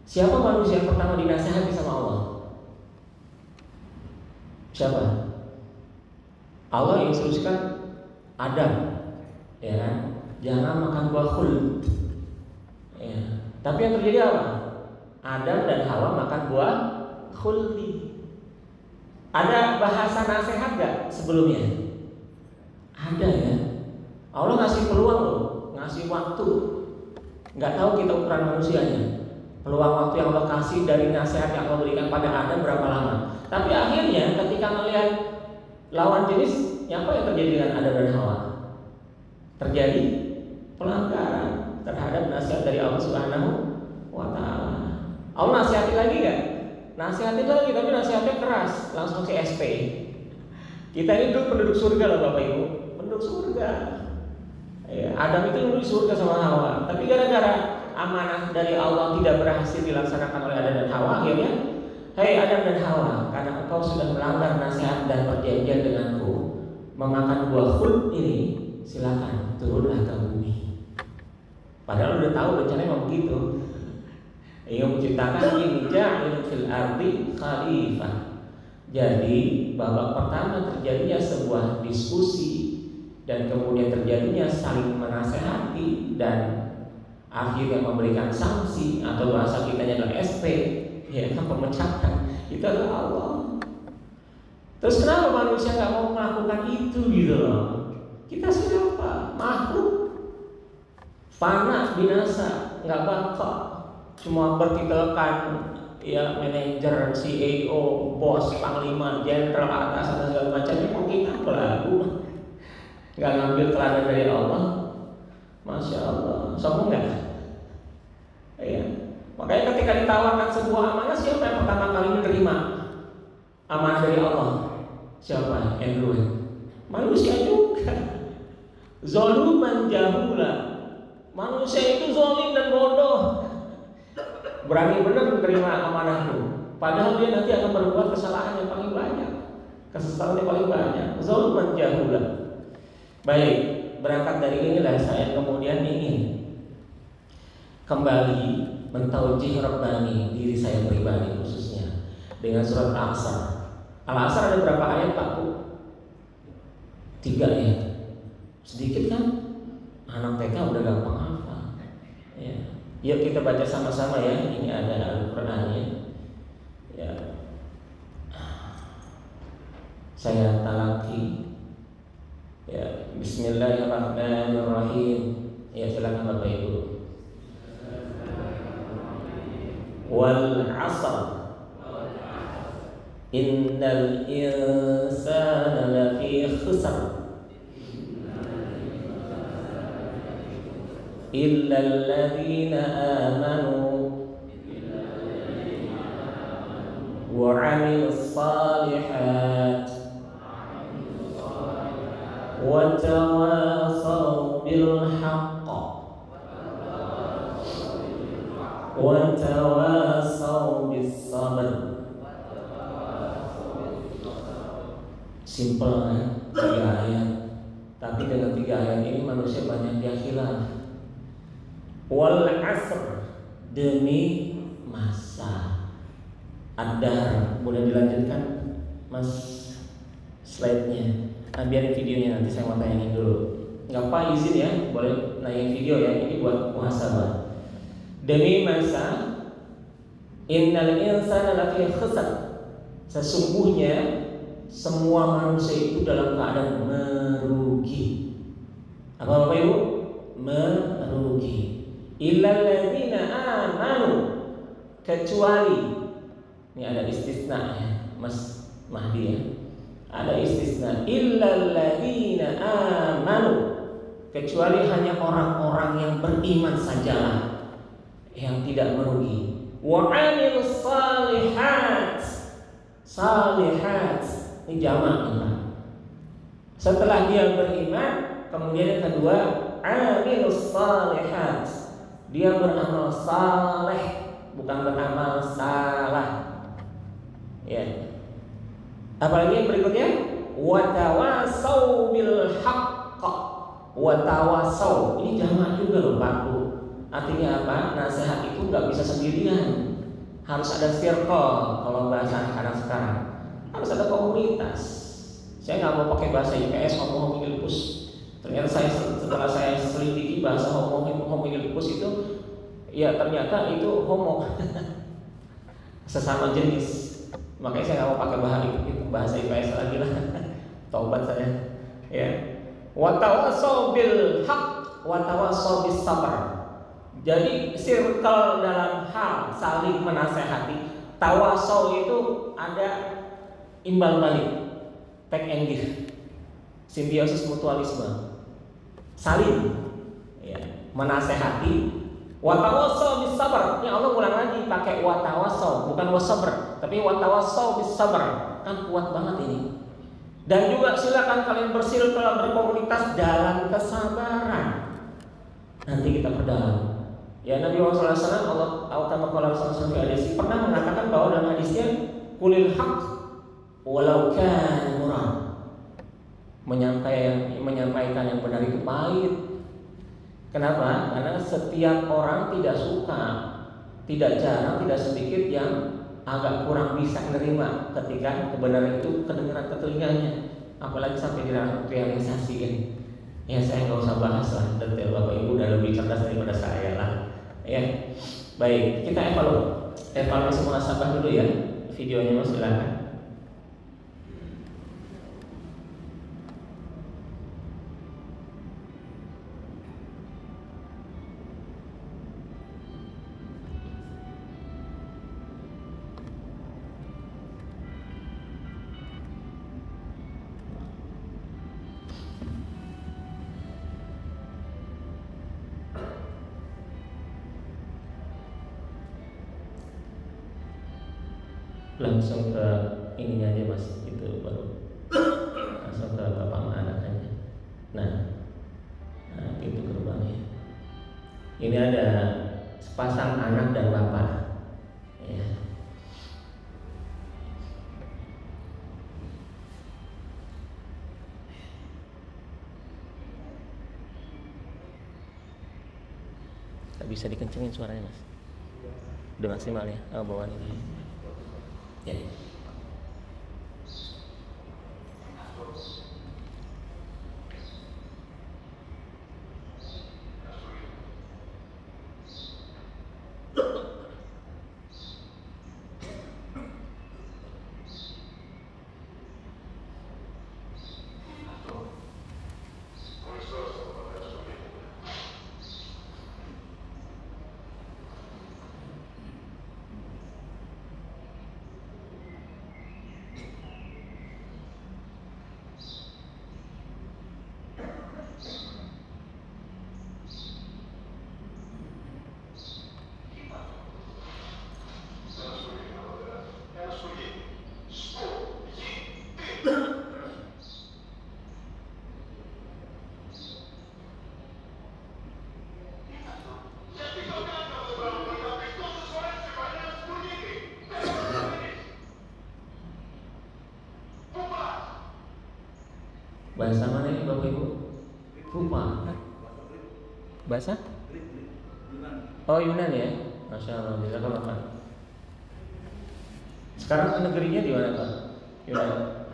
Siapa manusia yang pertama dinasihati sama Allah? Siapa? Allah instruksikan Adam, ya kan? Jangan makan buah khuld. Ya. Tapi yang terjadi apa? Adam dan Hawa makan buah khuldi. Ada bahasa nasihat gak sebelumnya? Ada ya. Allah ngasih peluang loh, ngasih waktu. Gak tahu kita ukuran manusianya. Peluang waktu yang Allah kasih dari nasihat yang Allah berikan pada Adam berapa lama. Tapi akhirnya ketika melihat lawan jenis, apa yang terjadi dengan Adam dan Hawa? Terjadi pelanggaran terhadap nasihat dari Allah Subhanahu wa Ta'ala. Allah nasihati lagi gak? Nasihati lagi, tapi nasihatnya keras, langsung CSP. Kita ini dulu penduduk surga loh Bapak Ibu, penduduk surga. Ya, Adam itu penduduk surga sama Hawa, tapi gara-gara amanah dari Allah tidak berhasil dilaksanakan oleh Adam dan Hawa, akhirnya, hei Adam dan Hawa, karena engkau sudah melanggar nasihat dan perjanjian denganku, memakan buah khuld ini, silakan turunlah ke bumi. Padahal udah tahu rencananya mau begitu. Ingin menciptakan ini ja'ilun fil ardi khalifah. Jadi babak pertama terjadinya sebuah diskusi dan kemudian terjadinya saling menasehati dan akhirnya memberikan sanksi atau bahasa kitanya adalah SP, ya kan, pemecatan. Itu adalah Allah. Terus kenapa manusia nggak mau melakukan itu gitu loh? Kita siapa? Makhluk fana, binasa, nggak bakal. Cuma bertitelkan ya manajer, CEO, bos, panglima, jenderal, atas dan segala macamnya. Kok kita pelaku nggak ngambil teladan dari Allah? Masya Allah, sombong nggak? Ya. Makanya ketika ditawarkan sebuah amanah, siapa yang pertama kali menerima amanah dari Allah? Siapa? Andrew. Manusia juga. Zaluman jahula. Manusia itu zalim dan bodoh. Berani benar menerima amanahmu, padahal dia nanti akan berbuat kesalahan yang paling banyak, kesesatan yang paling banyak. Zaluman jahula. Baik, berangkat dari inilah saya kemudian ingin kembali mentaujih Rabbani diri saya pribadi khususnya dengan surat Al-Asr. Al-Asr ada berapa ayat Pak Bu? 3 ya. Sedikit kan? Anak TK udah gampang hafal. Ya. Yuk kita baca sama-sama ya. Ini ada Al-Qur'annya. Ya. Saya talaki. Ya, Bismillahirrahmanirrahim. Ya, silakan Bapak Ibu. Wal 'asr. Innal insana lafi khusr. إلا الذين آمنوا وعملوا الصالحات وتواصوا بالحق وتواصوا بالصبر. Simple ya, 3 ayat. Tapi dengan 3 ayat ini manusia banyak yang hilang. Wal 'asr, demi masa. Ad-dahr, boleh dilanjutkan Mas slide-nya. Nah, biarin videonya, nanti saya mau tayangin dulu. Nggak apa izin ya, boleh nayangin video ya. Ini buat muhasabah. Demi masa, innal insana lafi khusr. Sesungguhnya semua manusia itu dalam keadaan merugi. Apa Bapak Ibu? Merugi. Illal ladzina amanu, kecuali, ini ada istisna ya, Mas Mahdi ya. Ada istisna. Illal ladzina amanu, kecuali hanya orang-orang yang beriman sajalah yang tidak merugi. Wa 'amilus salihat. Salihat ini jamak ya. Setelah dia beriman, kemudian yang kedua, 'amilus salihat. Dia beramal saleh, bukan beramal salah. Ya. Apalagi yang berikutnya, watawasau bil haqq. Watawasau ini jamak juga loh Pak Bu. Artinya apa? Nasihat itu nggak bisa sendirian. harus ada circle, kalau bahasa anak sekarang harus ada komunitas. Saya nggak mau pakai bahasa IPS homo homilipus. Ternyata setelah saya selidiki bahasa homo homilipus itu, ya ternyata itu homo sesama jenis. Makanya saya nggak mau pakai bahasa IPS lagi lah. Taubat saya. Ya. Wa tawassaw bil haqq wa tawassaw bis sabr. Jadi circle dalam hal saling menasehati. Tawasau itu ada imbal balik, take and give, simbiosis mutualisme, saling ya, menasehati. Watawasau bis sabar. Ya Allah ulang lagi pakai watawasau, bukan wasabr, tapi watawasau bis sabar. Kan kuat banget ini. Dan juga silakan kalian bersirkel berkomunitas dalam kesabaran. Nanti kita perdalam. Ya Nabi Muhammad SAW pernah mengatakan bahwa dalam hadisnya kulil haq walau kan murah. Menyampaikan yang benar itu pahit. Kenapa? Karena setiap orang tidak suka, tidak jarang, tidak sedikit yang agak kurang bisa menerima ketika kebenaran itu kedengaran ke telinganya, apalagi sampai direalisasi kan. Ya saya nggak usah bahas lah detail, Bapak Ibu udah lebih cerdas daripada saya lah. Ya, baik, kita evaluasi muhasabah dulu ya. Videonya Mas, silakan. Langsung ke ininya aja Mas, itu baru langsung ke bapak anak aja. Nah, pintu gerbangnya. Ini ada sepasang anak dan bapak. Ya. Tak bisa dikencengin suaranya Mas. Udah maksimal ya? Oh, bawaan ini. Ya. Bahasa mana ini Bapak Ibu? Rupa. Bahasa? Oh Yunan ya. Masya Allah. Jazakallah Pak. Sekarang negerinya di mana Pak? Yunan.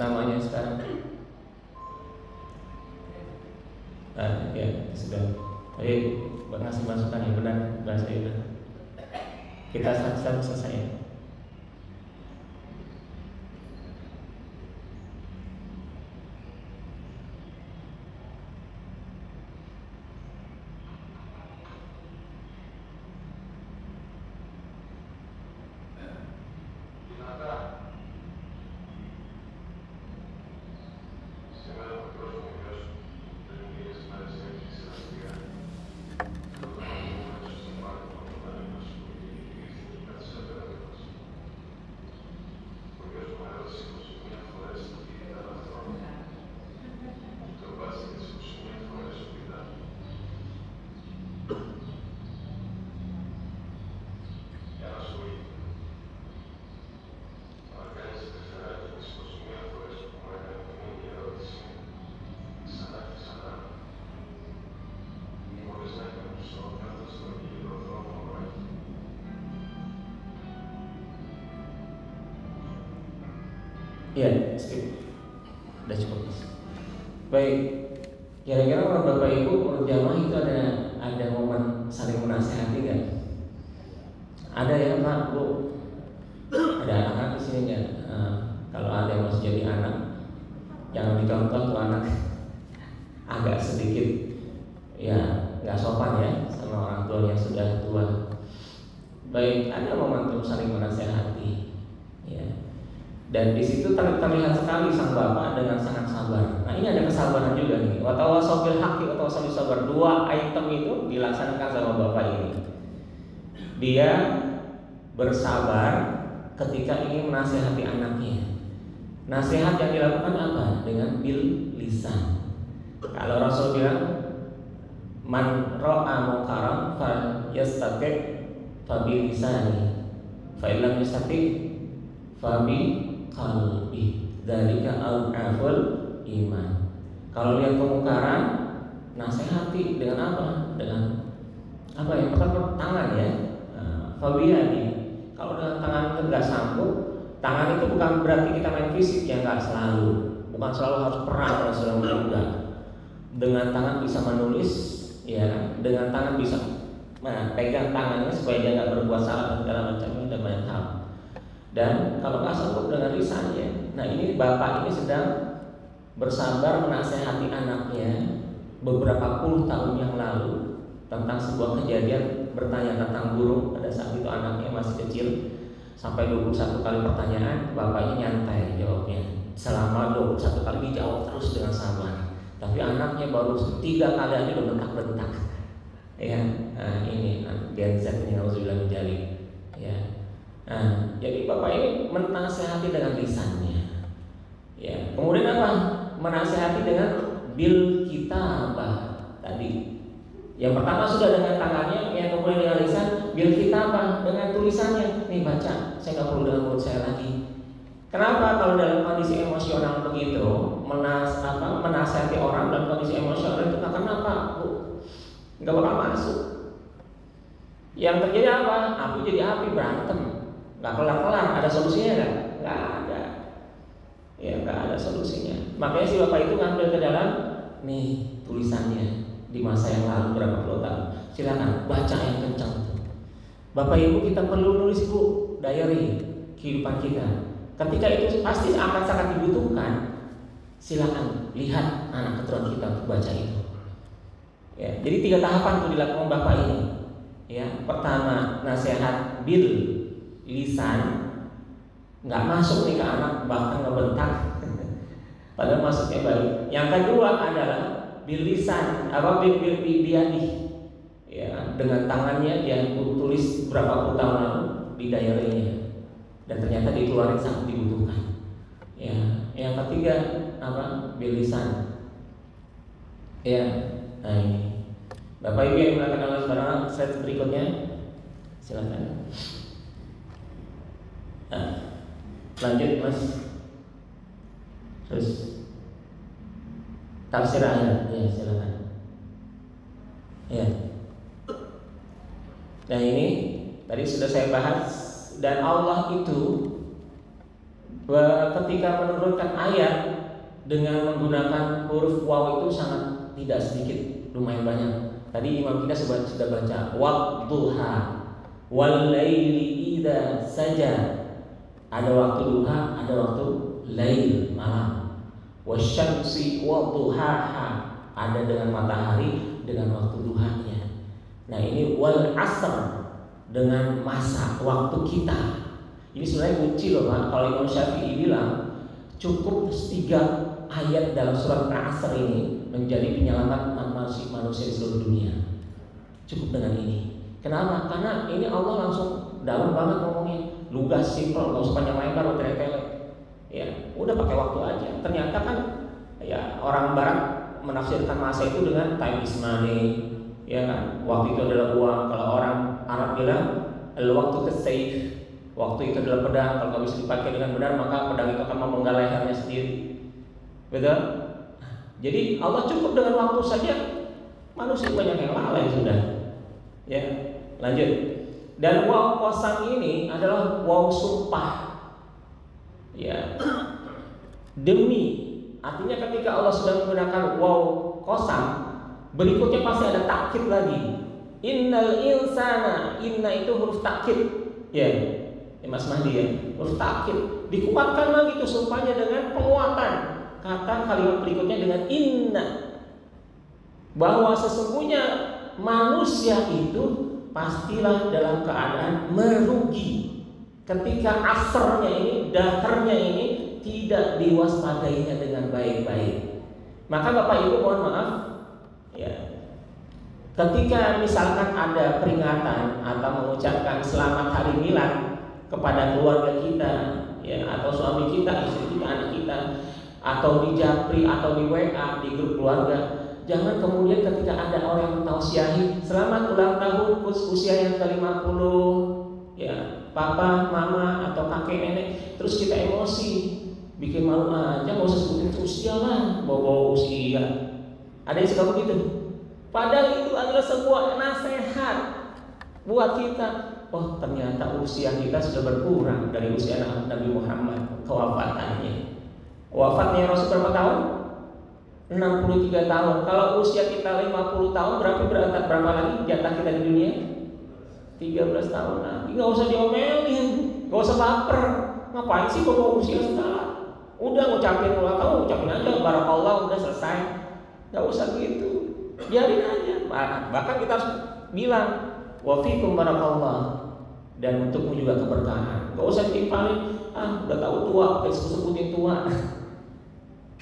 Namanya sekarang? Ya sudah. Tadi ngasih masukan yang benar bahasa Yunan. Kita satu-satu selesai. Iya, skip. Udah cukup. Baik. Kira-kira menurut Bapak Ibu, menurut jamaah itu ada momen saling menasehati nggak? Ada ya Pak, Bu? Ada anak-anak di sini nggak? Kalau ada yang masih jadi anak, jangan dicontoh tuh anak. Agak sedikit ya nggak sopan ya sama orang tua yang sudah tua. Baik, ada momentum saling menasehati, ya. Dan di situ terlihat sekali sang bapak dengan sangat sabar. Nah ini ada kesabaran juga nih. Watawasabil haqqi watawasabil sabar. Dua item itu dilaksanakan sama bapak ini. Dia bersabar ketika ingin menasehati anaknya. Nasihat yang dilakukan apa? Dengan bil lisan. Kalau Rasul bilang, man ra'a munkaran fa yastaqi fa bi lisani, fa illam yastaqi fa bi qalbi, dzalika al-aful iman. Kalau lihat kemungkaran, nasihati dengan apa? Dengan apa ya? Pertama tangan ya. Fabiyadi. Kalau dengan tangan itu nggak sanggup, tangan itu bukan berarti kita main fisik ya, nggak selalu. Bukan selalu harus perang kalau sedang berjuang. Dengan tangan bisa menulis, ya. Dengan tangan bisa pegang tangannya supaya dia nggak berbuat salah dan segala macamnya dan banyak hal. Dan kalau nggak sanggup dengan lisannya, nah ini bapak ini sedang bersabar menasehati anaknya beberapa puluh tahun yang lalu tentang sebuah kejadian, bertanya tentang burung. Pada saat itu anaknya masih kecil, sampai 21 kali pertanyaan, bapaknya nyantai jawabnya. Selama 21 kali dijawab terus dengan sabar. Tapi anaknya baru 3 kali aja udah bentak-bentak. Ya, nah ini Gen Z ini nauzubillah min dzalik. Ya. Nah, jadi bapak ini menasehati dengan lisannya. Ya, kemudian apa? Menasehati dengan bil kitabah tadi. Yang pertama sudah dengan tangannya, yang kemudian dengan lisan. Bil kitabah dengan tulisannya. Nih baca, saya nggak perlu dengan mulut saya lagi. Kenapa kalau dalam kondisi emosional begitu menasehati orang dalam kondisi emosional itu kenapa, Bu? Nggak bakal masuk. Yang terjadi apa? Api jadi api, berantem. Nggak kelar-kelar, ada solusinya nggak? Nggak ada. Ya nggak ada solusinya. Makanya si bapak itu ngambil ke dalam nih tulisannya di masa yang lalu berapa puluh tahun. Silakan baca yang kencang. Bapak Ibu kita perlu nulis Bu diary kehidupan kita. Ketika itu pasti akan sangat dibutuhkan. Silakan lihat anak keturunan kita untuk baca itu. Ya, jadi 3 tahapan itu dilakukan bapak ini. Ya, pertama nasihat bil lisan, nggak masuk nih ke anak, bahkan ngebentak padahal maksudnya baik. Yang kedua adalah bil lisan, bil biadi, ya, dengan tangannya dia tulis berapa puluh tahun lalu di diary-nya dan ternyata dikeluarin saat dibutuhkan. Ya, yang ketiga apa? Bil lisan. Ya, nah ini Bapak Ibu yang melakukan Allah sekarang, slide berikutnya silakan. Nah, lanjut Mas. Terus tafsir ayat, ya silakan. Ya. Nah ini tadi sudah saya bahas, dan Allah itu ketika menurunkan ayat dengan menggunakan huruf waw itu sangat tidak sedikit, lumayan banyak. Tadi imam kita sudah baca wadduha wal laili idza saja. Ada waktu duha, ada waktu lail, malam. Wasyamsi wadduhaha, ada dengan matahari dengan waktu duhanya. Nah ini wal asr, dengan masa waktu kita. Ini sebenarnya kunci loh Pak. Kalau Imam Syafi'i bilang cukup 3 ayat dalam surat Al-Asr ini menjadi penyelamat manusia di seluruh dunia. Cukup dengan ini. Kenapa? Karena ini Allah langsung dalam banget ngomongnya, lugas, simpel, nggak usah panjang lebar, tele-tele. Ya, udah pakai waktu aja. Ternyata kan ya orang Barat menafsirkan masa itu dengan time is money, ya kan? Waktu itu adalah uang. Kalau orang Arab bilang waktu kesayf, waktu itu adalah pedang. Kalau nggak bisa dipakai dengan benar, maka pedang itu akan memenggal lehernya sendiri. Betul? Jadi Allah cukup dengan waktu saja, manusia banyak yang lalai sudah. Ya, lanjut. Dan waw qasam ini adalah waw sumpah. Ya. Demi, artinya ketika Allah sudah menggunakan waw qasam, berikutnya pasti ada takkid lagi. Innal insana, inna itu huruf takkid. Ya, Mas Mahdi ya, huruf takkid. Dikuatkan lagi tuh sumpahnya dengan penguatan. Kata kalimat berikutnya dengan inna, bahwa sesungguhnya manusia itu pastilah dalam keadaan merugi ketika asrnya ini, daharnya ini tidak diwaspadainya dengan baik-baik. Maka Bapak Ibu mohon maaf ya, ketika misalkan ada peringatan atau mengucapkan selamat hari milad kepada keluarga kita ya, atau suami kita, istri kita, anak kita, atau di Japri atau di WA di grup keluarga, jangan kemudian ketika ada orang yang tausiahi selamat ulang tahun usia yang ke-50 ya, papa, mama atau kakek nenek, terus kita emosi, bikin malu aja, nggak usah sebutin usia lah, bawa usia. Ada yang suka begitu. Padahal itu adalah sebuah nasihat buat kita. Oh, ternyata usia kita sudah berkurang dari usia Nabi Muhammad kewafatannya. Wafatnya Rasul berapa tahun? 63 tahun. Kalau usia kita 50 tahun, berapa lagi jatah kita di dunia? 13 tahun lagi. Nggak usah diomelin, nggak usah baper. Ngapain sih bawa usia segala? Udah ngucapin ulang tahun, ngucapin aja barakallah, udah selesai. Nggak usah gitu, biarin aja. Bahkan kita harus bilang wa fikum barakallah, dan untukmu juga keberkahan. Nggak usah ditimpalin, udah tahu tua, sebutin tua.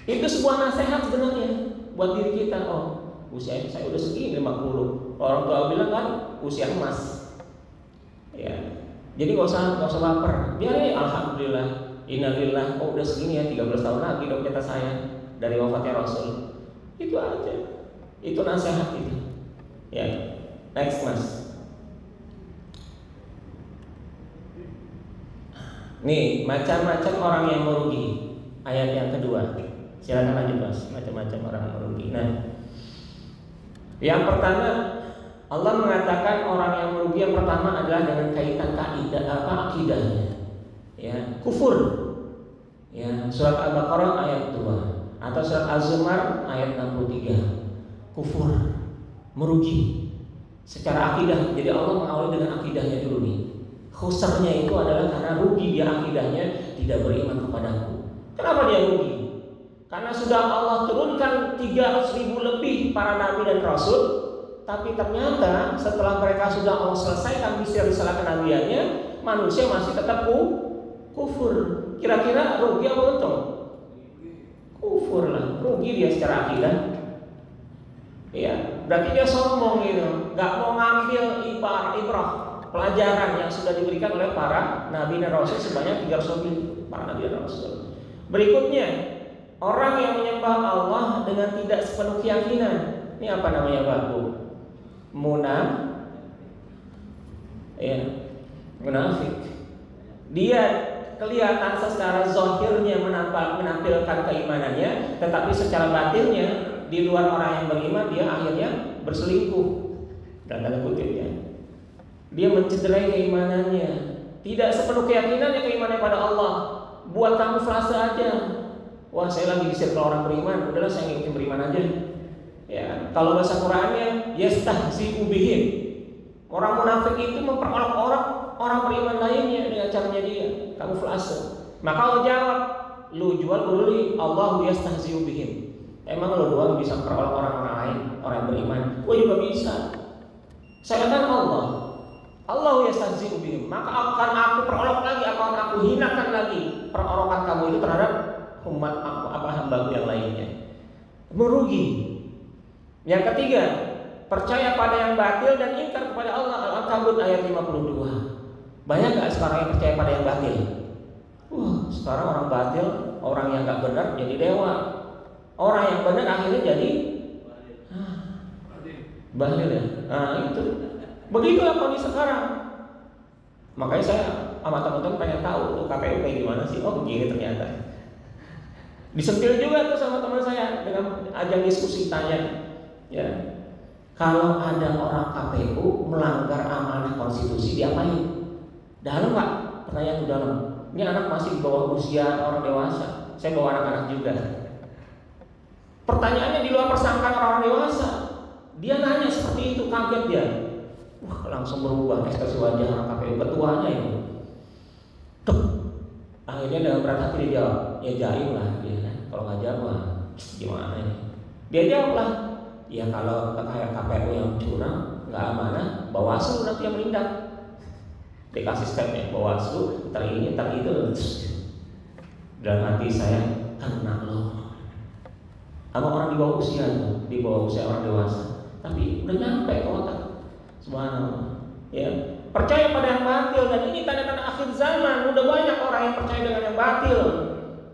Itu sebuah nasihat sebenarnya buat diri kita. Oh, usia saya udah segini 50. Orang tua bilang kan usia emas. Ya. Jadi nggak usah baper. Biarin, alhamdulillah, innalillah. Oh, udah segini ya, 13 tahun lagi dong kata saya dari wafatnya Rasul. Itu aja. Itu nasihat itu. Ya. Next, Mas. Nih, macam-macam orang yang merugi. Ayat yang kedua. Silakan lanjut, Mas. Macam-macam orang merugi. Nah, yang pertama Allah mengatakan orang yang merugi yang pertama adalah dengan kaitan akidahnya. Ya, kufur. Ya, surat Al-Baqarah ayat 2 atau surat Az-Zumar ayat 63. Kufur, merugi secara akidah. Jadi Allah mengawali dengan akidahnya dulu nih. Khusarnya itu adalah karena rugi dia akidahnya, tidak beriman kepadaku. Kenapa dia rugi? Karena sudah Allah turunkan 300.000 lebih para nabi dan rasul, tapi ternyata setelah mereka sudah Allah selesaikan misi risalah kenabiannya, manusia masih tetap kufur. Kira-kira rugi apa untung? Kufur lah, rugi dia secara akidah. Ya, berarti dia sombong gitu, nggak mau ngambil ibrah pelajaran yang sudah diberikan oleh para nabi dan rasul sebanyak 300 lebih para nabi dan rasul. Berikutnya, orang yang menyembah Allah dengan tidak sepenuh keyakinan. Ini apa namanya, Pak Bu? Munafik. Dia kelihatan secara zahirnya menampilkan keimanannya, tetapi secara batinnya di luar orang yang beriman dia akhirnya berselingkuh. Dan tanda kutip ya. Dia mencederai keimanannya. Tidak sepenuh keyakinannya keimanan pada Allah. Buat kamuflase aja. Wah, saya lagi di circle orang beriman, udahlah saya ngikutin beriman aja. Ya, kalau bahasa Qur'annya yastahzi'u bihim. Orang munafik itu memperolok-olok orang beriman lainnya dengan caranya dia kamuflase. Maka Allah jawab, lu jual beli, Allah yastahzi'u bihim. Emang lu doang bisa memperolok orang-orang lain, orang beriman? Gua juga bisa. Saya kan Allah yastahzi'u bihim. Maka akan aku perolok lagi, akan aku hinakan lagi perolokan kamu itu terhadap umat hamba yang lainnya. Merugi. Yang ketiga, percaya pada yang batil dan ingkar kepada Allah. Al-Ankabut ayat 52. Banyak gak sekarang yang percaya pada yang batil? Sekarang orang batil, orang yang gak benar jadi dewa. Orang yang benar akhirnya jadi batil ya. Nah itu. Begitulah kondisi sekarang. Makanya saya sama teman-teman pengen tahu tuh KPU kayak gimana sih. Oh begini ternyata. Disentil juga tuh sama teman saya dengan ajang diskusi tanya. Ya, kalau ada orang KPU melanggar amanah konstitusi diapain? Dalam Pak? Pertanyaan itu dalam. Ini anak masih di bawah usia orang dewasa. saya bawa anak-anak juga. Pertanyaannya di luar persangkaan orang dewasa. Dia nanya seperti itu, kaget dia. Wah, langsung berubah ekspresi wajah orang KPU ketuanya itu. Tuh. Akhirnya dengan berat hati dia jawab, ya jaim lah dia kan. Kalau nggak jawab, gimana ini? Dia jawab lah, ya kalau kayak KPU yang curang, nggak amanah, Bawaslu nanti yang menindak. Dikasih stepnya Bawaslu, ntar ini, ntar itu. Dalam hati saya, kena loh. Sama orang di bawah usia tuh, di bawah usia orang dewasa, tapi udah nyampe ke otak. Subhanallah. Ya, percaya pada yang batil, dan ini tanda-tanda akhir zaman. Udah banyak orang yang percaya dengan yang batil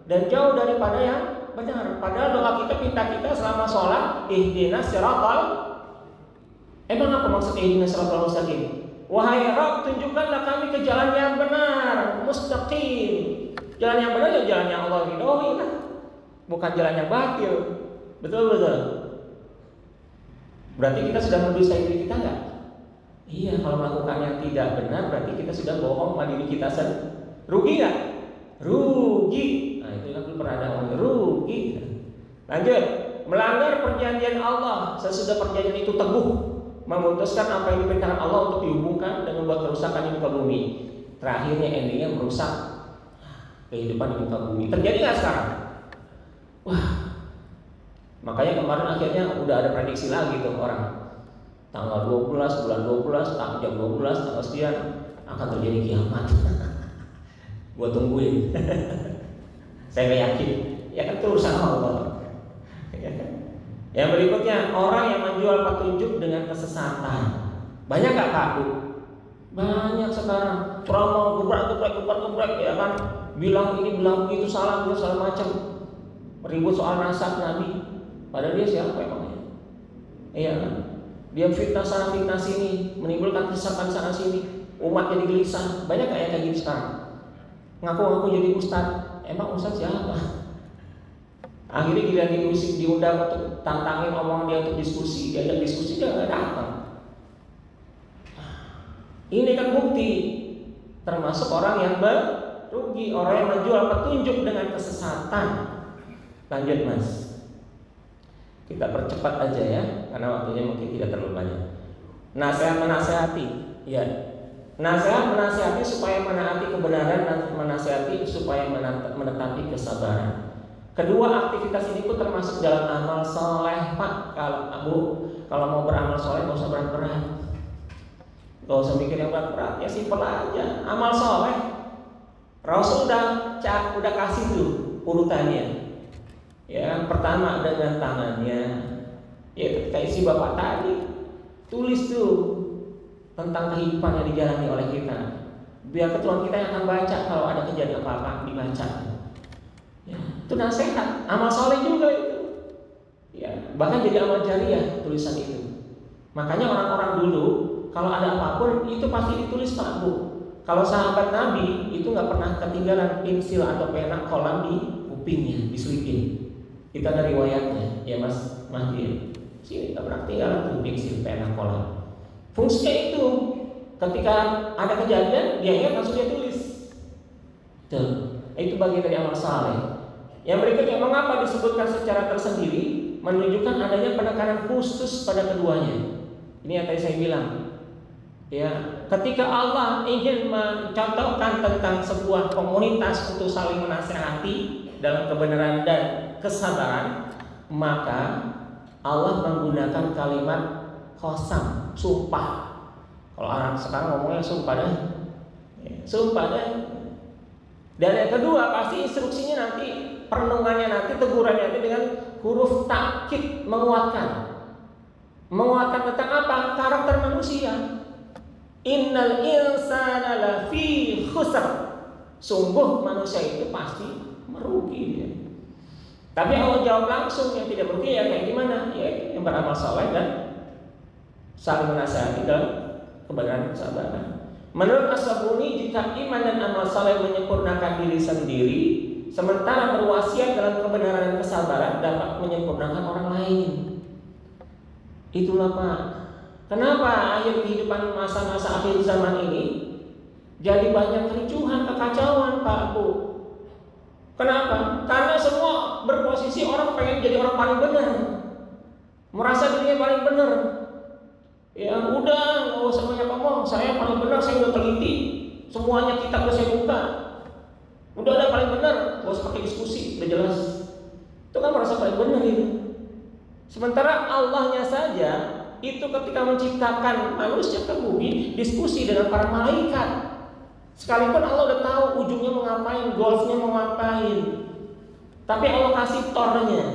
dan jauh daripada yang benar. Padahal doa kita, minta kita selama sholat, ihdinas siratal. Emang apa maksud ihdinas siratal mustaqim? Wahai Rabb, tunjukkanlah kami ke jalan yang benar, mustaqim. Jalan yang benar ya jalan yang Allah ridhoi lah, bukan jalan yang batil. Betul. Berarti kita sudah mendustai diri kita enggak? Iya, kalau melakukan yang tidak benar berarti kita sudah bohong pada diri kita sendiri. Rugi nggak? Rugi. Nah itu kan pernah ada orang rugi. Lanjut, melanggar perjanjian Allah sesudah perjanjian itu teguh, memutuskan apa yang diperintahkan Allah untuk dihubungkan dan membuat kerusakan di muka bumi. Terakhirnya endingnya merusak kehidupan di muka bumi. Terjadi nggak sekarang? Wah, makanya kemarin akhirnya udah ada prediksi lagi tuh orang. Tanggal 12, bulan 12, jam 12, tanggal sekian akan terjadi kiamat. Gua tungguin. Saya gak yakin. Ya kan itu urusan Allah. Yang berikutnya, orang yang menjual petunjuk dengan kesesatan. Banyak gak Pak Bu? Banyak sekarang. Ceramah gebrak ya kan. Bilang ini, bilang itu salah, bilang salah macam. Ribut soal nasab Nabi. Padahal dia siapa emangnya? Iya kan? Dia fitnah sana fitnah sini, menimbulkan kesesakan sana sini, umat jadi gelisah. Banyak kayak gitu sekarang. Ngaku-ngaku jadi ustaz, emang ustaz siapa? Akhirnya giliran diundang untuk tantangin omongan dia untuk diskusi, diajak diskusi dia nggak datang. Ini kan bukti, termasuk orang yang berugi, orang yang menjual petunjuk dengan kesesatan. Lanjut Mas. Kita percepat aja ya, karena waktunya mungkin tidak terlalu banyak. Nasihat menasihati, ya. Nasihat menasihati supaya menaati kebenaran dan menasihati supaya menetapi kesabaran. Kedua aktivitas ini pun termasuk dalam amal soleh Pak. Kalau mau beramal soleh nggak usah berat-berat, nggak usah mikir yang berat-berat, ya simpel aja. Amal soleh, Rasul udah kasih tuh urutannya. Ya, pertama dengan tangannya. Ya, ketika isi Bapak tadi tulis tuh tentang kehidupan yang dijalani oleh kita. Biar keturunan kita yang akan baca kalau ada kejadian apa-apa dibaca. Ya, itu nasihat, amal soleh juga itu. Ya, bahkan jadi amal jariah tulisan itu. Makanya orang-orang dulu kalau ada apapun itu pasti ditulis Pak Bu. Kalau sahabat Nabi itu nggak pernah ketinggalan pensil atau pena kolam di kupingnya, diselipin. Kita ada riwayatnya, ya Mas Mahdi. Sini nggak pernah ketinggalan tuh pensil pena kolam. Fungsinya itu, ketika ada kejadian dia ingat langsung dia tulis. Tuh, itu bagian dari amal saleh. Yang berikutnya, mengapa disebutkan secara tersendiri, menunjukkan adanya penekanan khusus pada keduanya. Ini yang tadi saya bilang. Ya, ketika Allah ingin mencontohkan tentang sebuah komunitas untuk saling menasihati dalam kebenaran dan kesabaran, maka Allah menggunakan kalimat qasam, sumpah. Kalau orang sekarang ngomongnya sumpah deh, sumpah deh. Dan yang kedua pasti instruksinya nanti, perenungannya nanti, tegurannya nanti dengan huruf takkid, menguatkan tentang apa? Karakter manusia. Innal insana lafi khusr. Sungguh manusia itu pasti merugi dia. Tapi Allah jawab langsung, yang tidak merugi ya kayak gimana? Ya yang beramal saleh dan saling menasihati dalam kebenaran dan kesabaran. Menurut As-Sabuni, jika iman dan amal saleh menyempurnakan diri sendiri, sementara berwasiat dalam kebenaran dan kesabaran dapat menyempurnakan orang lain. Itulah Pak. Kenapa akhir kehidupan masa-masa akhir zaman ini jadi banyak kericuhan, kekacauan Pak Bu? Kenapa? Karena semua berposisi orang pengen jadi orang paling benar, merasa dirinya paling benar. Ya udah, nggak usah banyak ngomong, saya paling benar, saya udah teliti, semuanya kitab udah saya buka, udah ada paling benar, nggak usah pakai diskusi, udah jelas. Itu kan merasa paling benar itu. Sementara Allahnya saja itu ketika menciptakan manusia ke bumi diskusi dengan para malaikat. Sekalipun Allah udah tahu ujungnya mau ngapain, goalsnya mau ngapain, tapi Allah kasih tornya.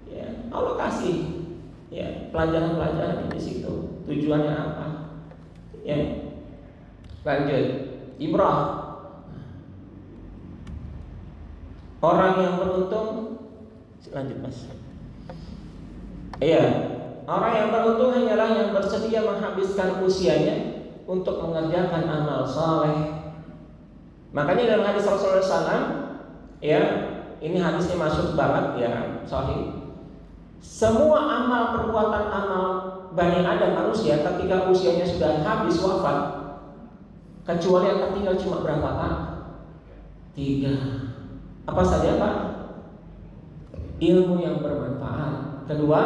Ya, Allah kasih ya pelajaran-pelajaran di situ. Tujuannya apa? Ya. Lanjut. Ibrah. Orang yang beruntung. Lanjut Mas. Iya. Orang yang beruntung hanyalah yang bersedia menghabiskan usianya untuk mengerjakan amal saleh. Makanya dalam hadis Rasulullah SAW, ya, ini hadisnya masyhur banget ya, sahih. Semua amal perbuatan amal Bani Adam manusia ketika usianya sudah habis wafat, kecuali yang tertinggal cuma berapa Pak? 3. Apa saja Pak? Ilmu yang bermanfaat. Kedua,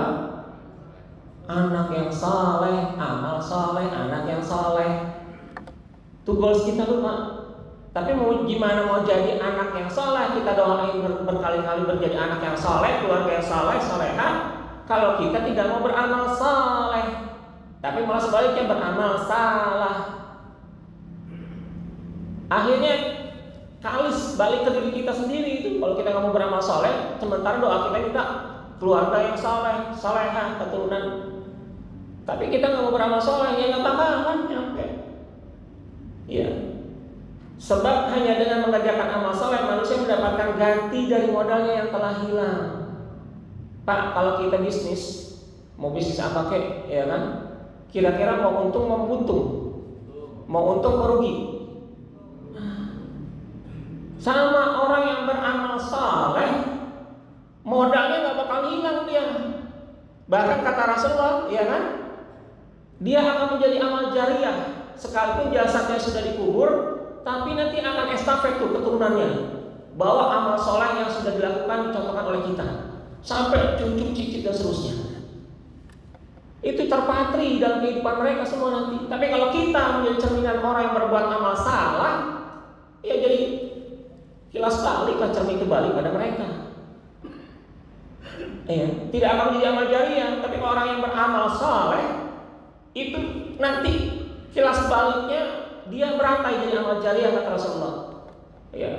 anak yang saleh, amal saleh, anak yang saleh. Itu goals kita tuh Pak. Tapi mau gimana mau jadi anak yang saleh, kita doain berkali-kali menjadi anak yang saleh, keluarga yang saleh, salehah. Kalau kita tidak mau beramal saleh, tapi malah sebaliknya beramal salah, akhirnya kalis balik ke diri kita sendiri itu. Kalau kita nggak mau beramal saleh, sementara doa kita minta keluarga yang saleh, salehah, keturunan. Tapi kita nggak mau beramal soleh, ya nggak bakalan nyampe. Ya, sebab hanya dengan mengerjakan amal soleh manusia mendapatkan ganti dari modalnya yang telah hilang. Pak, kalau kita bisnis, mau bisnis apa kek, ya kan? Kira-kira mau untung mau buntung, mau untung mau rugi. Sama orang yang beramal soleh, modalnya nggak bakal hilang dia. Bahkan kata Rasulullah, ya kan? Dia akan menjadi amal jariah sekalipun jasadnya sudah dikubur, tapi nanti akan estafet tuh keturunannya, bawa amal soleh yang sudah dilakukan dicontohkan oleh kita sampai cucu cicit dan seterusnya. Itu terpatri dalam kehidupan mereka semua nanti. Tapi kalau kita menjadi cerminan orang yang berbuat amal salah, ya jadi jelas balik lah, cermin kembali pada mereka. Tidak akan menjadi amal jariah. Tapi kalau orang yang beramal saleh, itu nanti jelas baliknya dia berantai jadi amal jariah kata Rasulullah. Ya,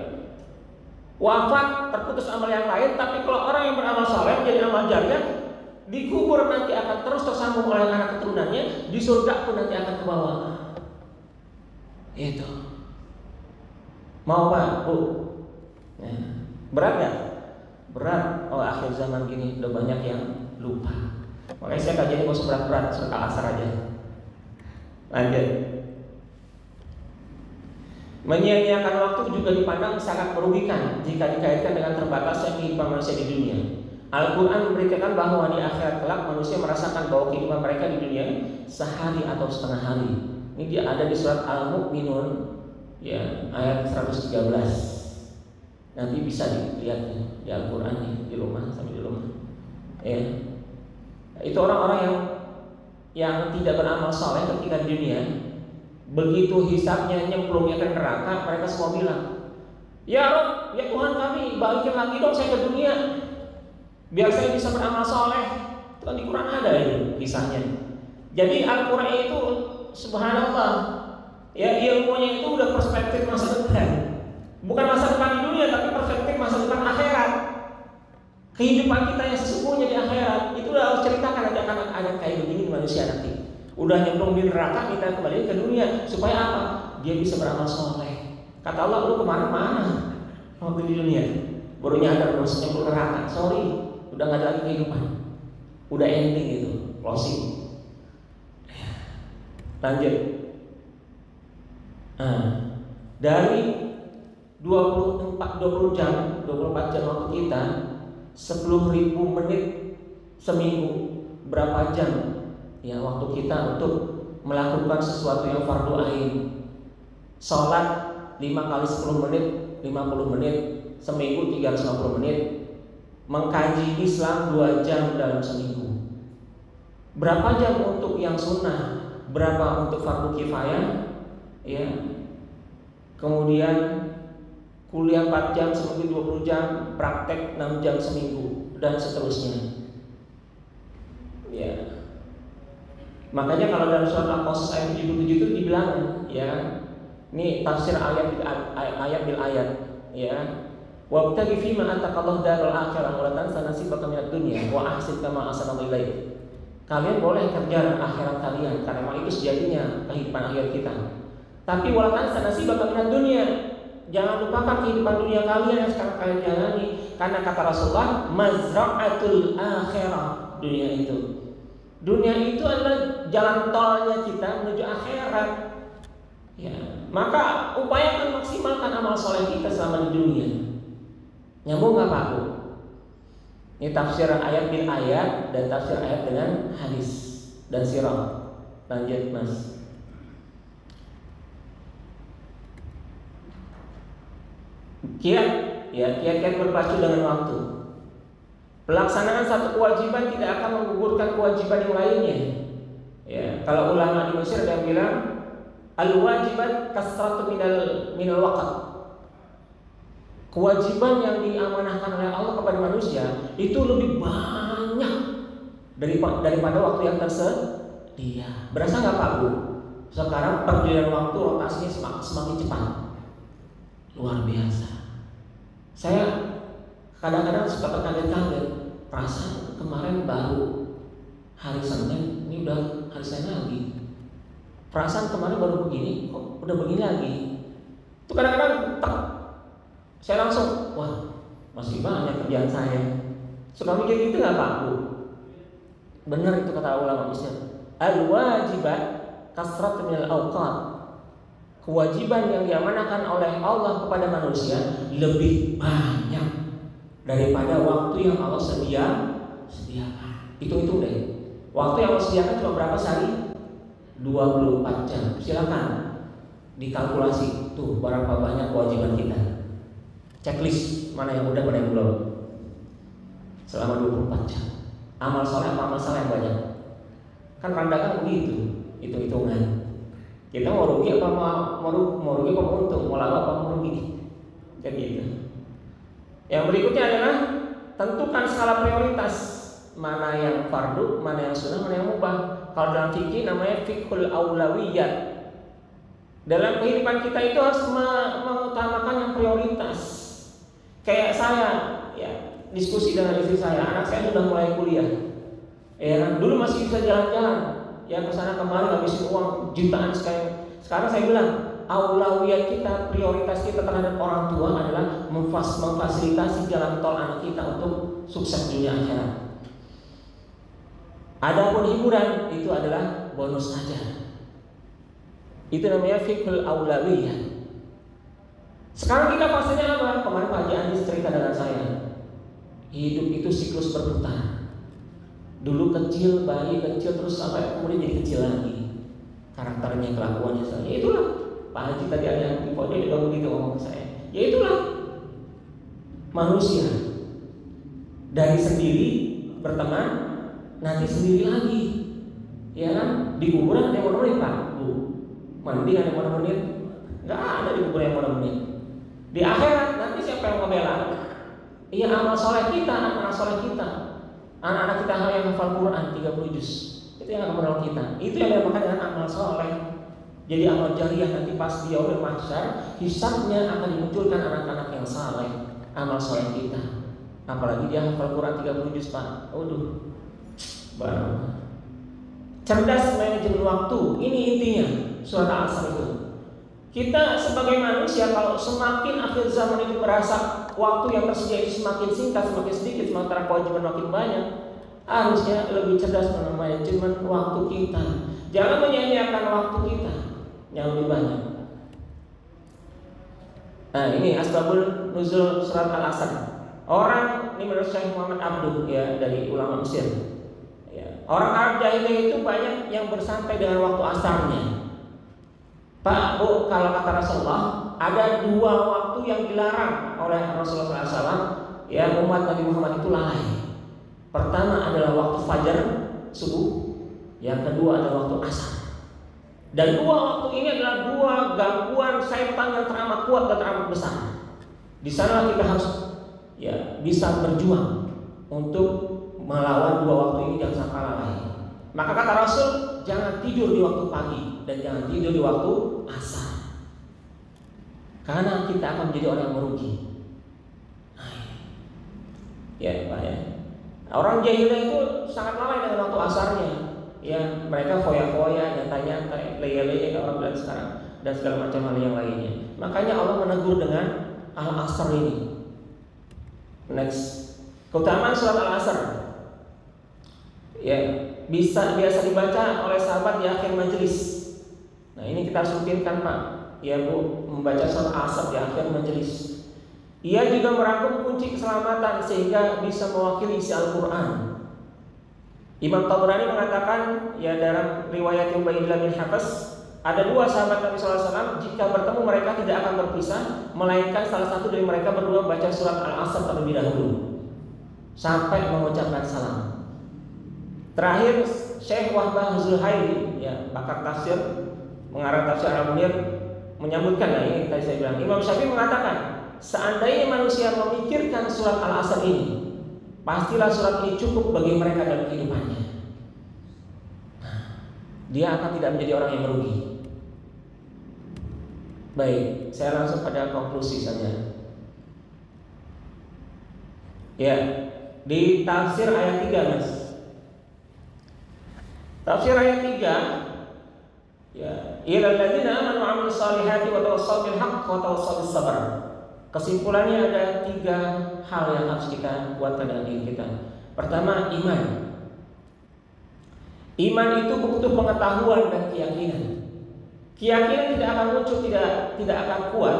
wafat terputus amal yang lain, tapi kalau orang yang beramal saleh menjadi amal jariah, dikubur nanti akan terus tersambung oleh anak keturunannya, di surga pun nanti akan ke bawah. Itu mau Pak Bu? Berat gak? Berat. Oh, akhir zaman gini udah banyak yang lupa. Makanya saya kajiannya gak usah berat-berat, surat Al-Asr aja. Lanjut. Menyia-nyiakan waktu juga dipandang sangat merugikan jika dikaitkan dengan terbatasnya kehidupan manusia di dunia. Al-Quran memberitakan bahwa di akhirat kelak manusia merasakan bahwa kehidupan mereka di dunia sehari atau setengah hari. Ini dia ada di surat Al-Mu'minun, ya, ayat 113. Nanti bisa dilihat di Al-Quran di rumah, sambil di rumah. Ya. Itu orang-orang yang tidak beramal saleh ketika di dunia, begitu hisabnya nyemplungnya ke neraka, mereka semua bilang, "Ya Rob, ya Tuhan kami, balikin lagi dong saya ke dunia, biar saya bisa beramal saleh." Itu kan di Quran ada itu kisahnya. Jadi Al-Quran itu subhanallah, ya ilmunya itu udah perspektif masa depan. Bukan masa depan di dunia, tapi perspektif masa depan akhirat. Kehidupan kita yang sesungguhnya di akhirat itu udah harus ceritakan, nanti akan ada kayak begini manusia nanti. Udah nyemplung di neraka, kita kembali ke dunia supaya apa? Dia bisa beramal soleh. Kata Allah, lu kemana-mana waktu di dunia, baru nyadar lu nyemplung neraka. Sorry, udah nggak ada lagi kehidupan, udah ending itu, closing. Lanjut. Dari 24 jam waktu kita, 10.000 menit seminggu, berapa jam ya waktu kita untuk melakukan sesuatu yang fardu ain. Sholat 5 kali 10 menit 50 menit, seminggu 350 menit. Mengkaji Islam 2 jam dalam seminggu. Berapa jam untuk yang sunnah, berapa untuk fardu kifayah, ya. Kemudian kuliah 4 jam seminggu 20 jam, praktek 6 jam seminggu, dan seterusnya. Ya. Makanya kalau dalam surat Al-Qasas ayat 77 itu dibilang, ya, ini tafsir ayat bil ayat, ya. Wabtaghi fima ataqallahu darul akhirah wa la tansa nasibaka minad dunya wa ahsin kama ahsanallahu ilaik. Kalian boleh kejar akhirat kalian karena memang itu sejatinya kehidupan akhir kita. Tapi wa la tansa nasibaka minad dunya. Jangan lupakan kehidupan dunia kalian yang sekarang kalian jalani, karena kata Rasulullah, mazra'atul akhirah. Dunia itu adalah jalan tolnya kita menuju akhirat. Ya, maka upayakan maksimalkan amal soleh kita selama di dunia. Nyambung nggak Pak Bu? Ini tafsir ayat bil ayat dan tafsir ayat dengan hadis dan sirah. Lanjut Mas. Kiat berpacu dengan waktu. Pelaksanaan satu kewajiban tidak akan menggugurkan kewajiban yang lainnya. Ya, kalau ulama di Mesir ada yang bilang al-wajibat kasratu minal waqt. Kewajiban yang diamanahkan oleh Allah kepada manusia itu lebih banyak daripada waktu yang tersedia. Berasa nggak Pak Bu? Sekarang perjalanan waktu rotasinya semakin cepat, luar biasa. Saya kadang-kadang suka terkaget-kaget, perasaan kemarin baru hari Senin, ini udah hari Senin lagi. Perasaan kemarin baru begini, kok udah begini lagi. Itu kadang-kadang saya langsung, wah masih banyak kerjaan saya. Suka mikir gitu nggak Pak Bu? Benar itu kata ulama Mesir. Al-wajibat kasrat minal awqat. Kewajiban yang diamanahkan oleh Allah kepada manusia lebih banyak daripada waktu yang Allah sediakan. Hitung-hitung deh. Waktu yang Allah sediakan cuma berapa sehari? 24 jam. Silakan dikalkulasi tuh berapa banyak kewajiban kita. Checklist mana yang udah, mana yang belum. Selama 24 jam. Amal soleh yang banyak. Kan randakan begitu, hitung-hitungan. Kita mau rugi apa mau rugi apa mau untung, mau laba apa mau rugi, kayak gitu. Yang berikutnya adalah tentukan skala prioritas, mana yang fardu, mana yang sunnah, mana yang mubah. Kalau dalam fikih namanya fiqhul aulawiyat. Dalam kehidupan kita itu harus mengutamakan yang prioritas. Kayak saya, ya, diskusi dengan istri saya, anak saya sudah mulai kuliah. Ya, dulu masih bisa jalan-jalan, ya kesana kemari habisin uang jutaan sekali. Sekarang saya bilang, aulawiyat kita, prioritas kita terhadap orang tua adalah memfasilitasi jalan tol anak kita untuk sukses dunia akhirat. Adapun hiburan itu adalah bonus saja. Itu namanya fiqhul aulawiyat. Sekarang kita fasenya apa? Kemarin Pak Haji Andi cerita dengan saya, hidup itu siklus berputar. Dulu kecil, bayi kecil, terus sampai kemudian jadi kecil lagi. Karakternya, kelakuannya saya. Ya itulah Pak Haji tadi ada yang infonya juga begitu ngomong ke saya. Ya itulah manusia. Dari sendiri berteman, nanti sendiri lagi. Ya kan? Di kuburan ada yang mau nemenin Pak Bu. Mandi ada yang mau nemenin? Nggak ada di kuburan yang mau nemenin. Di akhirat nanti siapa yang mau bela? Iya, amal soleh kita, anak soleh kita. Anak-anak kita yang hafal Quran 30 juz. Itu yang akan menolong kita. Itu yang dinamakan dengan amal soleh. Jadi amal jariah nanti pas di yaumil mahsyar, hisabnya akan dimunculkan anak-anak yang saleh, amal soleh kita. Apalagi dia hafal Quran 30 juz Pak. Waduh. Baru. Cerdas manajemen waktu. Ini intinya surat Al-Asr itu. Kita sebagai manusia kalau semakin akhir zaman itu merasa waktu yang tersedia itu semakin singkat, semakin sedikit, sementara kewajiban makin banyak, harusnya lebih cerdas manajemen waktu kita. Jangan menyia-nyiakan waktu kita yang lebih banyak. Nah, ini asbabul nuzul surat Al-Asr. Orang ini menurut Syekh Muhammad Abduh, ya, dari ulama Mesir. Ya. Orang Arab jahiliyah itu banyak yang bersantai dengan waktu asarnya. Pak, Bu, kalau kata Rasulullah ada dua waktu yang dilarang oleh Rasulullah SAW, ya umat Nabi Muhammad itu lalai. Pertama adalah waktu fajar subuh, yang kedua adalah waktu asar. Dan dua waktu ini adalah dua gangguan setan yang teramat kuat dan teramat besar. Di sana kita harus ya bisa berjuang untuk melawan dua waktu ini, jangan sampai lalai. Maka kata Rasul, jangan tidur di waktu pagi dan jangan tidur di waktu asar, karena kita akan menjadi orang yang merugi. Ya Pak ya. Orang jahiliyah itu sangat lalai dengan waktu asarnya. Ya, mereka foya-foya, nyata-nyata, leye-leye kayak orang bilang sekarang, dan segala macam hal yang lainnya. Makanya Allah menegur dengan Al-Asr ini. Next, keutamaan surat Al-Asr. Ya, biasa dibaca oleh sahabat di akhir majelis. Nah, ini kita harus rutinkan, Pak. Ya, Bu, membaca surat Al-Asr di akhir majelis. Ia juga merangkum kunci keselamatan sehingga bisa mewakili isi Al-Quran. Imam Tabrani mengatakan, ya dalam riwayat Ubaidillah bin Hafiz, ada dua sahabat Nabi SAW, jika bertemu mereka tidak akan berpisah, melainkan salah satu dari mereka berdua baca surat Al-Asr terlebih dahulu sampai mengucapkan salam. Terakhir, Syekh Wahbah Zulhairi, ya pakar tafsir, mengarang tafsir Al-Munir, menyambutkan, nah ini tadi saya bilang, Imam Syafi'i mengatakan, seandainya manusia memikirkan surat Al-Asr ini, pastilah surat ini cukup bagi mereka dalam kehidupannya. Nah, dia akan tidak menjadi orang yang merugi. Baik, saya langsung pada konklusi saja. Ya, di tafsir ayat 3, Mas. Tafsir ayat 3, ya, ilal ladzina amanu wa 'amilus shalihati wa tawassaw bil haqq wa tawassaw bis sabr. Kesimpulannya ada 3 hal yang harus kita buatkan dalam diri kita. Pertama, iman. Iman itu butuh pengetahuan dan keyakinan. Keyakinan tidak akan muncul, tidak akan kuat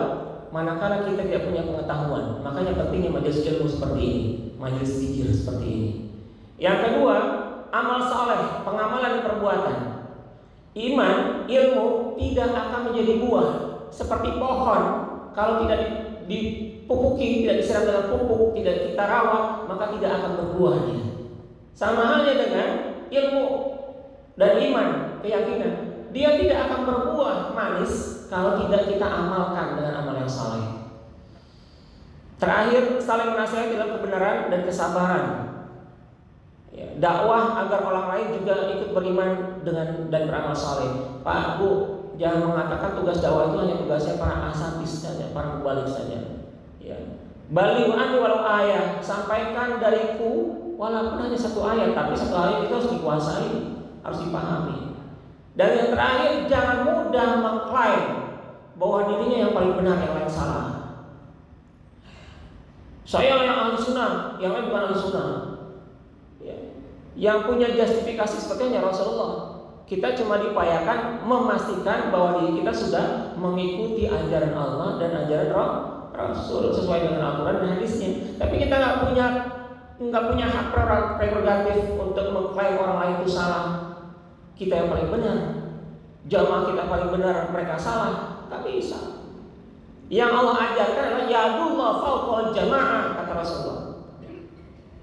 manakala kita tidak punya pengetahuan. Makanya pentingnya majelis ilmu seperti ini, majelis zikir seperti ini. Yang kedua, amal saleh, pengamalan dan perbuatan. Iman, ilmu tidak akan menjadi buah seperti pohon kalau tidak dipupuki, tidak disiram dengan pupuk, tidak kita rawat, maka tidak akan berbuahnya. Sama halnya dengan ilmu dan iman, keyakinan, dia tidak akan berbuah manis kalau tidak kita amalkan dengan amal yang saleh. Terakhir, saling menasihati dalam kebenaran dan kesabaran. Ya, dakwah agar orang lain juga ikut beriman dengan dan beramal saleh. Pak, Bu, jangan mengatakan tugas dakwah itu hanya tugasnya para asatis saja, para mubalik saja. Ya. Baligh anni walau ayat, sampaikan dariku walaupun hanya 1 ayat, tapi 1 ayat itu harus dikuasai, harus dipahami. Dan yang terakhir, jangan mudah mengklaim bahwa dirinya yang paling benar, yang lain salah. Saya yang ahli sunnah, yang lain bukan ahli sunnah. Ya. Yang punya justifikasi sepertinya Rasulullah. Kita cuma diupayakan memastikan bahwa diri kita sudah mengikuti ajaran Allah dan ajaran Rasul sesuai dengan Al-Quran dan hadisnya. Tapi kita nggak punya hak prerogatif untuk mengklaim orang lain itu salah, kita yang paling benar. Jamaah kita paling benar, mereka salah. Tak bisa. Yang Allah ajarkan adalah yadullah fawqal jamaah, kata Rasulullah.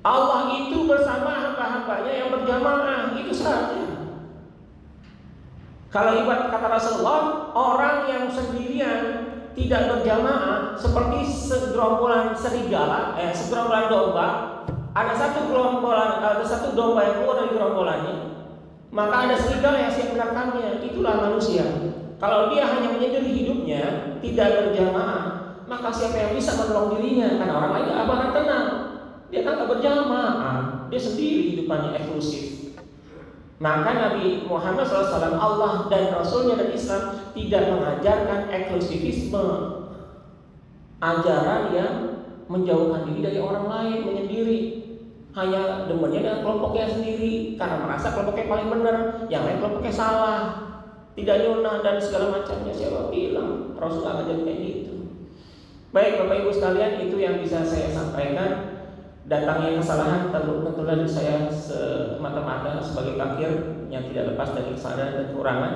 Allah itu bersama hamba-hambanya yang berjamaah, itu saja. Kalau ibarat kata Rasulullah, orang yang sendirian tidak berjamaah seperti segerombolan serigala, segerombolan domba. Ada satu domba yang keluar dari gerombolannya, maka ada serigala yang siap menerkamnya. Itulah manusia. Kalau dia hanya menyendiri hidupnya, tidak berjamaah, maka siapa yang bisa menolong dirinya? Karena orang lain gak bakal tenang. Dia kan gak berjamaah, dia sendiri hidupannya eksklusif. Maka Nabi Muhammad SAW, Allah dan Rasulnya dan Islam tidak mengajarkan eksklusivisme, ajaran yang menjauhkan diri dari orang lain, menyendiri, hanya demennya dengan kelompoknya sendiri karena merasa kelompoknya paling benar, yang lain kelompoknya salah, tidak nyunah dan segala macamnya. Siapa bilang Rasul ajar kayak gitu? Baik Bapak Ibu sekalian, itu yang bisa saya sampaikan. Datangnya kesalahan tentu dari saya semata-mata sebagai kafir yang tidak lepas dari kesalahan dan kekurangan.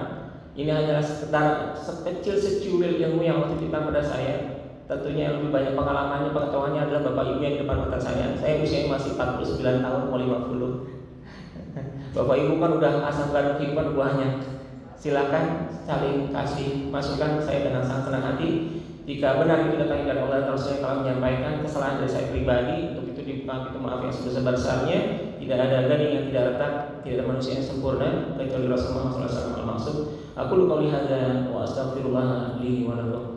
Ini hanyalah sekedar sekecil secuil ilmu yang Allah titipkan pada saya. Tentunya yang lebih banyak pengalamannya, pengetahuannya adalah Bapak Ibu yang di depan mata saya. Saya usianya masih 49 tahun, mau 50. Bapak Ibu kan udah asam garam kehidupan buahnya. Silakan saling kasih masukan saya dengan sangat senang hati. Jika benar itu datang dari Allah dan Rasulnya telah menyampaikan kesalahan dari saya pribadi, untuk itu dibuka pintu maaf yang sebesar-besarnya. Tidak ada gading yang tidak retak, tidak ada manusia yang sempurna kecuali Rasulullah SAW. Aku lupa lihat wa astaghfirullah li wa lakum.